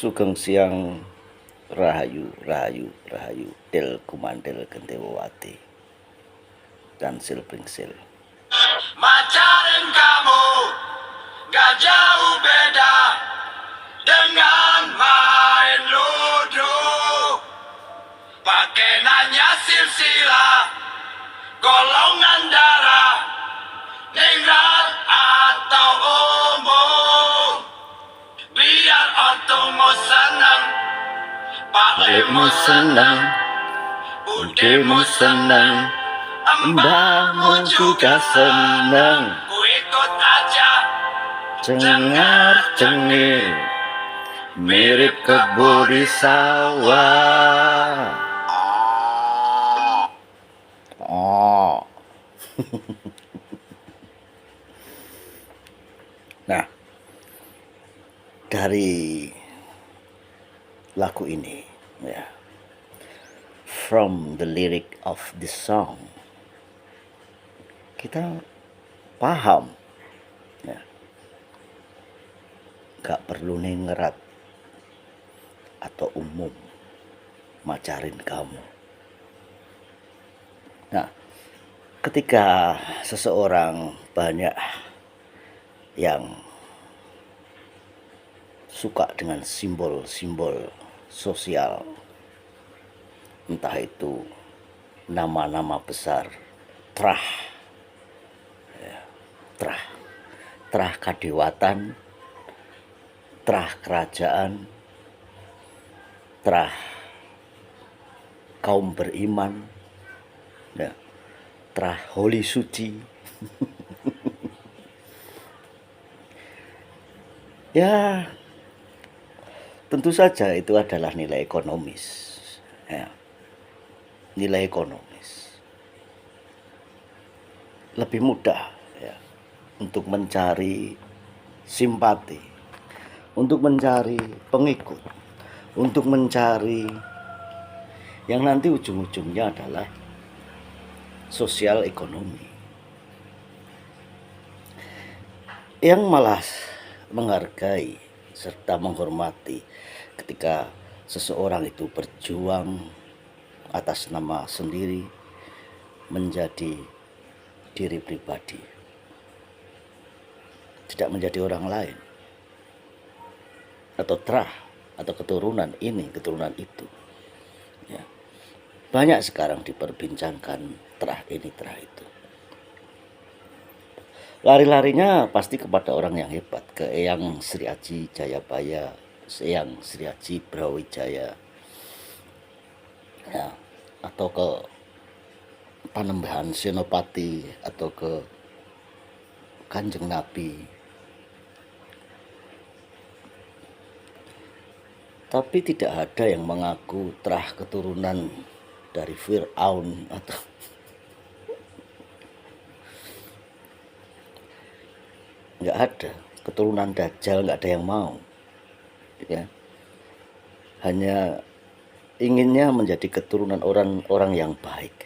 Sugeng Siang, Rahayu, Rahayu, Rahayu, Del Kumandel Gentewati, dan Silpringsil. Macarin kamu gak jauh beda dengan main ludo. Pakai nanya silsilah, golongan darah, ningrat atau umum. Biar ontumu senang, Palikmu senang, budemu senang, mbahmu juga senang. Ku ikut aja, Cengar cengir, mirip kebo di sawah. Oh. Nah, dari lagu ini, ya, from the lyric of the song, kita paham, ya, gak perlu ningrat atau umum macarin kamu. Nah, ketika seseorang banyak yang suka dengan simbol-simbol sosial, entah itu nama-nama besar, trah, ya, trah kadewatan, trah kerajaan, trah kaum beriman, ya, trah holy suci. Ya, tentu saja itu adalah nilai ekonomis, ya, nilai ekonomis. Lebih mudah, ya, untuk mencari simpati, untuk mencari pengikut, untuk mencari yang nanti ujung-ujungnya adalah sosial ekonomi. Yang malah menghargai serta menghormati ketika seseorang itu berjuang atas nama sendiri, menjadi diri pribadi, tidak menjadi orang lain atau trah atau keturunan ini keturunan itu, ya. Banyak sekarang diperbincangkan trah ini trah itu. Lari-larinya pasti kepada orang yang hebat, ke Eyang Sri Aji Jayabaya, Eyang Sri Aji Brawijaya, ya, atau ke Panembahan Senopati, atau ke Kanjeng Nabi. Tapi tidak ada yang mengaku trah keturunan dari Fir'aun atau nggak ada, keturunan Dajjal nggak ada yang mau, ya. Hanya inginnya menjadi keturunan orang-orang yang baik.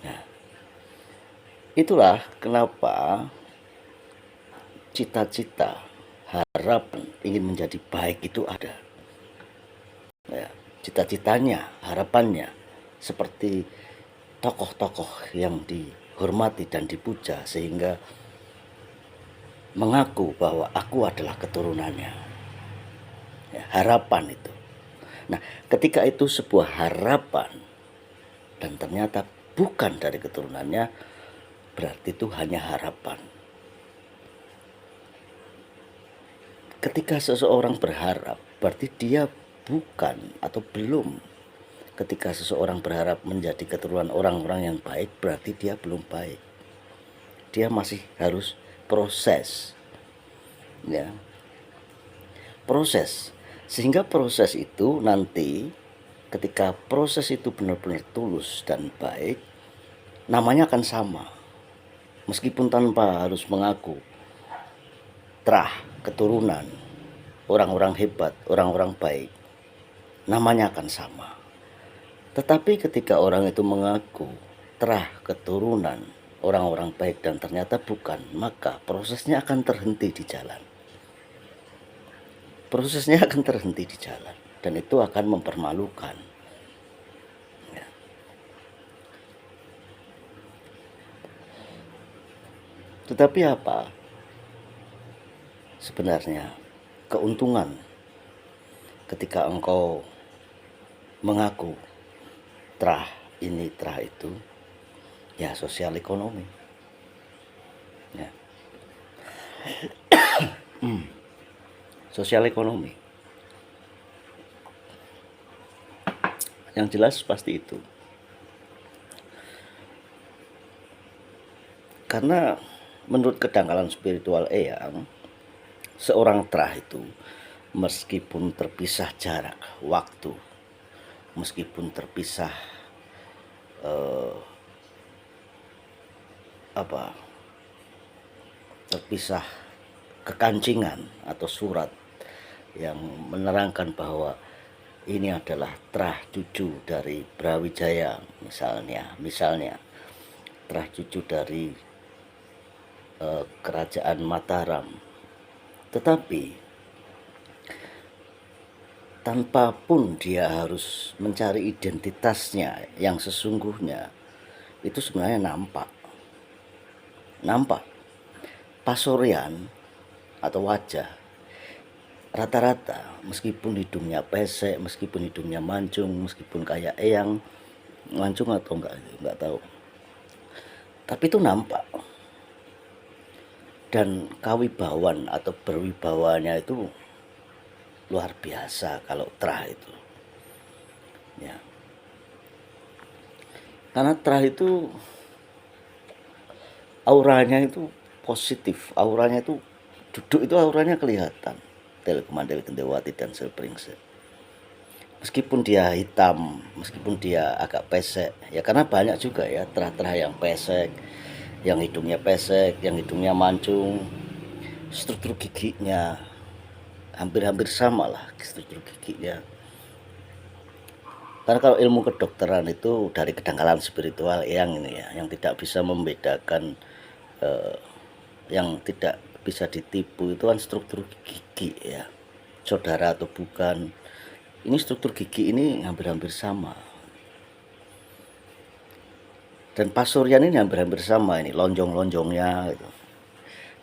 Nah, itulah kenapa cita-cita, harapan ingin menjadi baik itu ada, ya. Cita-citanya, harapannya seperti tokoh-tokoh yang dihormati dan dipuja, sehingga mengaku bahwa aku adalah keturunannya, ya, harapan itu. Nah, ketika itu sebuah harapan dan ternyata bukan dari keturunannya, berarti itu hanya harapan. Ketika seseorang berharap, berarti dia bukan atau belum. Ketika seseorang berharap menjadi keturunan orang-orang yang baik, berarti dia belum baik. Dia masih harus proses, ya, proses. Sehingga proses itu nanti ketika proses itu benar-benar tulus dan baik, namanya akan sama, meskipun tanpa harus mengaku trah keturunan orang-orang hebat, orang-orang baik, namanya akan sama. Tetapi ketika orang itu mengaku trah keturunan orang-orang baik dan ternyata bukan, maka prosesnya akan terhenti di jalan. prosesnya akan terhenti di jalan dan itu akan mempermalukan. Ya. Tetapi apa sebenarnya keuntungan ketika engkau mengaku terah ini terah itu? Ya, sosial ekonomi. Ya. Sosial ekonomi. Yang jelas pasti itu. Karena menurut kedangkalan spiritual Eyang, seorang terah itu meskipun terpisah jarak waktu, meskipun terpisah terpisah kekancingan atau surat yang menerangkan bahwa ini adalah terah cucu dari Brawijaya misalnya terah cucu dari kerajaan Mataram, tetapi tanpa pun dia harus mencari identitasnya yang sesungguhnya, itu sebenarnya nampak pasoryan atau wajah rata-rata, meskipun hidungnya pesek, meskipun hidungnya mancung, meskipun kayak Eyang mancung atau enggak tahu, tapi itu nampak. Dan kawibawan atau berwibawanya itu luar biasa kalau terah itu. Ya. Karena terah itu auranya itu positif, auranya itu duduk itu auranya kelihatan. Telkomandel Gendewati dan Selbringsel. Meskipun dia hitam, meskipun dia agak pesek, ya karena banyak juga ya terah-terah yang pesek, yang hidungnya pesek, yang hidungnya mancung, struktur giginya hampir-hampir sama lah struktur giginya. Karena kalau ilmu kedokteran itu dari kedangkalan spiritual yang ini ya, yang tidak bisa membedakan, yang tidak bisa ditipu itu kan struktur gigi ya, saudara atau bukan. Ini struktur gigi ini hampir-hampir sama. Dan pasuryan ini hampir-hampir sama, ini lonjong-lonjongnya gitu.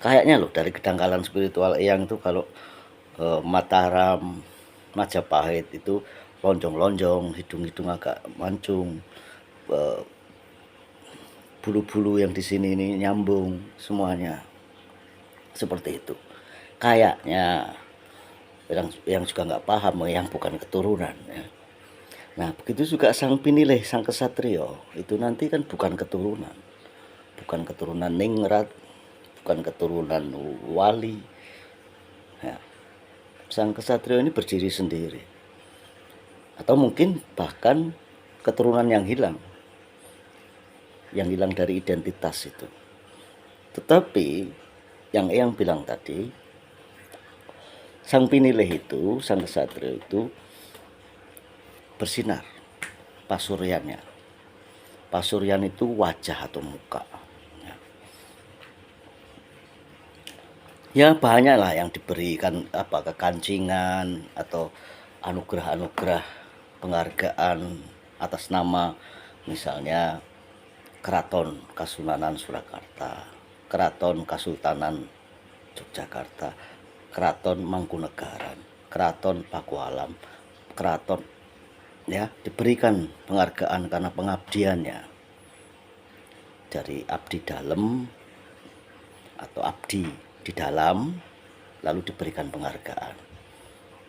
Kayaknya loh dari kedangkalan spiritual Eyang itu kalau Mataram, Majapahit itu lonjong-lonjong, hidung-hidung agak mancung, bulu-bulu yang di sini ini nyambung semuanya. Seperti itu. Kayaknya yang juga nggak paham, yang bukan keturunan ya. Nah, begitu juga sang pinilih, sang kesatrio, itu nanti kan bukan keturunan ningrat, bukan keturunan wali. Ya. Sang kesatrio ini berdiri sendiri. Atau mungkin bahkan keturunan yang hilang dari identitas itu. Tetapi yang Eyang bilang tadi, sang pinilih itu, sang kesatrio itu bersinar pasuryannya. Pasuryan itu wajah atau muka. Ya banyak lah yang diberikan kekancingan atau anugerah-anugerah penghargaan atas nama misalnya Keraton Kasunanan Surakarta, Keraton Kasultanan Yogyakarta, Keraton Mangkunegaran, Keraton Pakualam, keraton ya diberikan penghargaan karena pengabdiannya, dari abdi dalam atau abdi di dalam, lalu diberikan penghargaan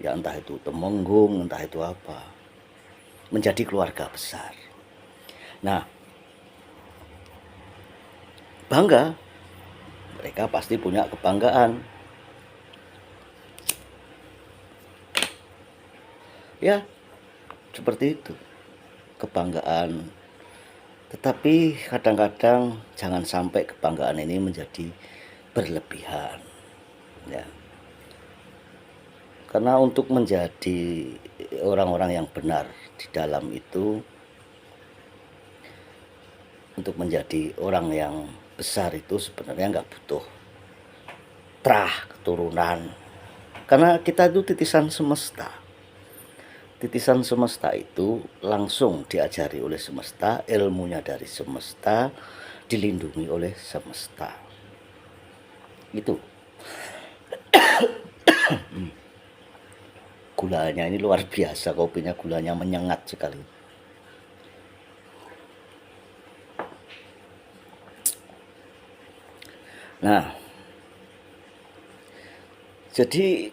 ya, entah itu Temenggung, entah itu apa, menjadi keluarga besar. Nah, bangga, mereka pasti punya kebanggaan ya, seperti itu, kebanggaan. Tetapi kadang-kadang jangan sampai kebanggaan ini menjadi berlebihan ya. Karena untuk menjadi orang-orang yang benar di dalam itu, untuk menjadi orang yang besar itu sebenarnya nggak butuh terah keturunan, Karena kita itu titisan semesta. Titisan semesta itu langsung diajari oleh semesta, ilmunya dari semesta, dilindungi oleh semesta. Itu. Gulanya ini luar biasa, kopinya gulanya menyengat sekali. Nah, jadi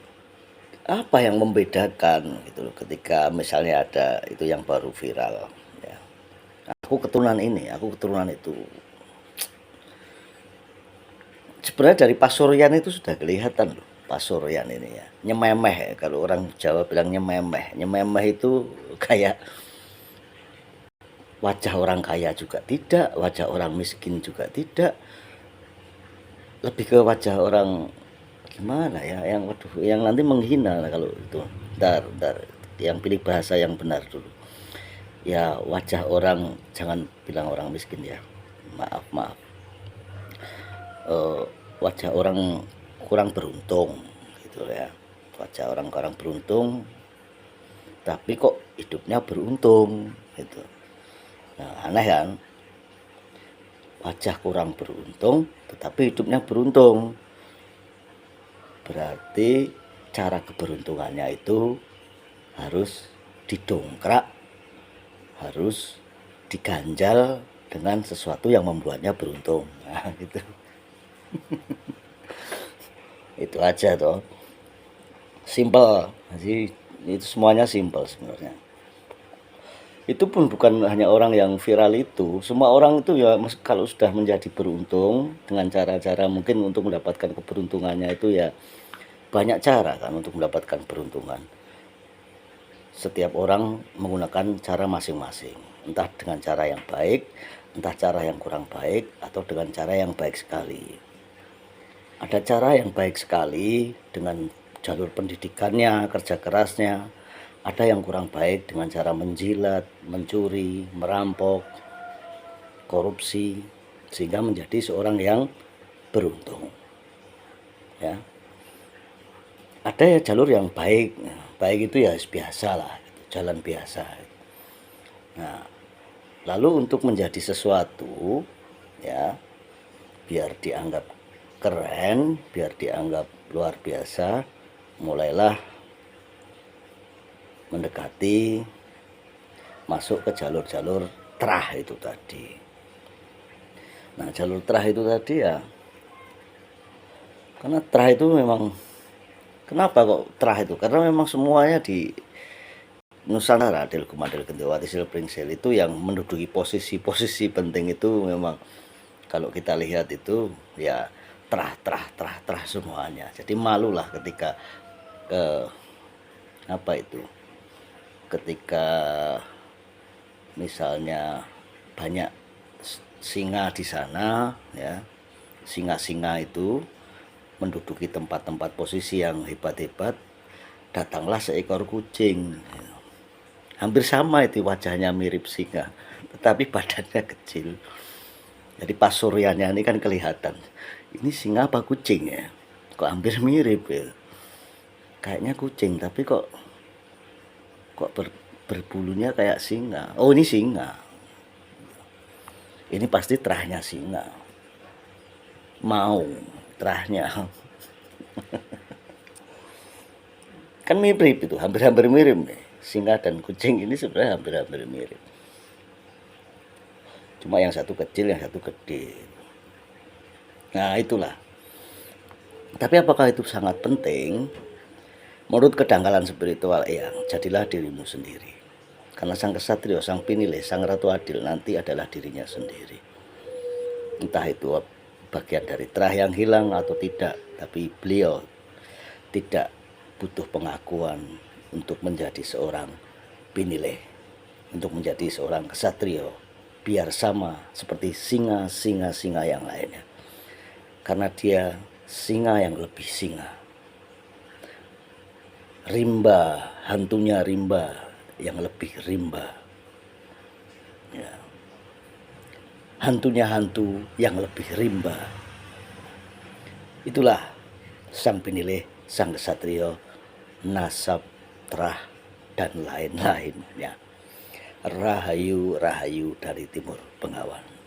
apa yang membedakan gitu loh ketika misalnya ada itu yang baru viral ya. Aku keturunan ini, aku keturunan itu. Sebenarnya dari Pasuruan itu sudah kelihatan loh, Pasuruan ini ya. Nyememeh, kalau orang Jawa bilang nyememeh. Nyememeh itu kayak wajah orang kaya juga tidak, wajah orang miskin juga tidak. Lebih ke wajah orang gimana ya, yang waduh, yang nanti menghina lah kalau itu. Ntar, yang pilih bahasa yang benar dulu. Ya wajah orang, jangan bilang orang miskin ya. Maaf. Eh, wajah orang kurang beruntung gitu ya. Wajah orang kurang beruntung, tapi kok hidupnya beruntung gitu. Nah, aneh kan? Wajah kurang beruntung, tetapi hidupnya beruntung. Berarti cara keberuntungannya itu harus didongkrak, harus diganjal dengan sesuatu yang membuatnya beruntung. Nah, gitu. Itu aja toh. Simple. Jadi itu semuanya simple sebenarnya. Itu pun bukan hanya orang yang viral itu, semua orang itu ya kalau sudah menjadi beruntung dengan cara-cara mungkin untuk mendapatkan keberuntungannya itu ya banyak cara kan untuk mendapatkan peruntungan. Setiap orang menggunakan cara masing-masing, entah dengan cara yang baik, entah cara yang kurang baik, atau dengan cara yang baik sekali. Ada cara yang baik sekali dengan jalur pendidikannya, kerja kerasnya. Ada yang kurang baik dengan cara menjilat, mencuri, merampok, korupsi, sehingga menjadi seorang yang beruntung. Ya. Ada ya jalur yang baik, baik itu ya biasa lah, jalan biasa. Nah, lalu untuk menjadi sesuatu, ya, biar dianggap keren, biar dianggap luar biasa, mulailah mendekati masuk ke jalur-jalur terah itu tadi. Nah, jalur terah itu tadi ya, karena terah itu memang, kenapa kok terah itu? Karena memang semuanya di Nusantara, Delku Madel Gentewati Silpringsel itu yang menduduki posisi-posisi penting itu memang kalau kita lihat itu ya terah semuanya. Jadi malulah ketika apa itu? Ketika misalnya banyak singa di sana ya, singa-singa itu menduduki tempat-tempat posisi yang hebat-hebat, datanglah seekor kucing. Hampir sama itu wajahnya mirip singa, tetapi badannya kecil. Jadi Pasuruannya ini kan kelihatan, ini singa apa kucing ya? Kok hampir mirip ya? Kayaknya kucing, tapi kok berbulunya kayak singa. Oh, ini singa. Ini pasti terahnya singa. Mau terahnya. Kan mirip itu, hampir-hampir mirip nih. Singa dan kucing ini sebenarnya hampir-hampir mirip. Cuma yang satu kecil, yang satu gede. Nah, itulah. Tapi apakah itu sangat penting? Menurut kedangkalan spiritual yang jadilah dirimu sendiri. Karena sang kesatrio, sang pinilih, sang ratu adil nanti adalah dirinya sendiri. Entah itu bagian dari terah yang hilang atau tidak, tapi beliau tidak butuh pengakuan untuk menjadi seorang pinilih, untuk menjadi seorang kesatrio, biar sama seperti singa yang lainnya. Karena dia singa yang lebih singa. Rimba, hantunya rimba yang lebih rimba. Ya. Hantunya hantu yang lebih rimba. Itulah sang pinilih, sang ksatrio, nasab, trah, dan lain-lainnya. Rahayu, rahayu dari Timur Bengawan.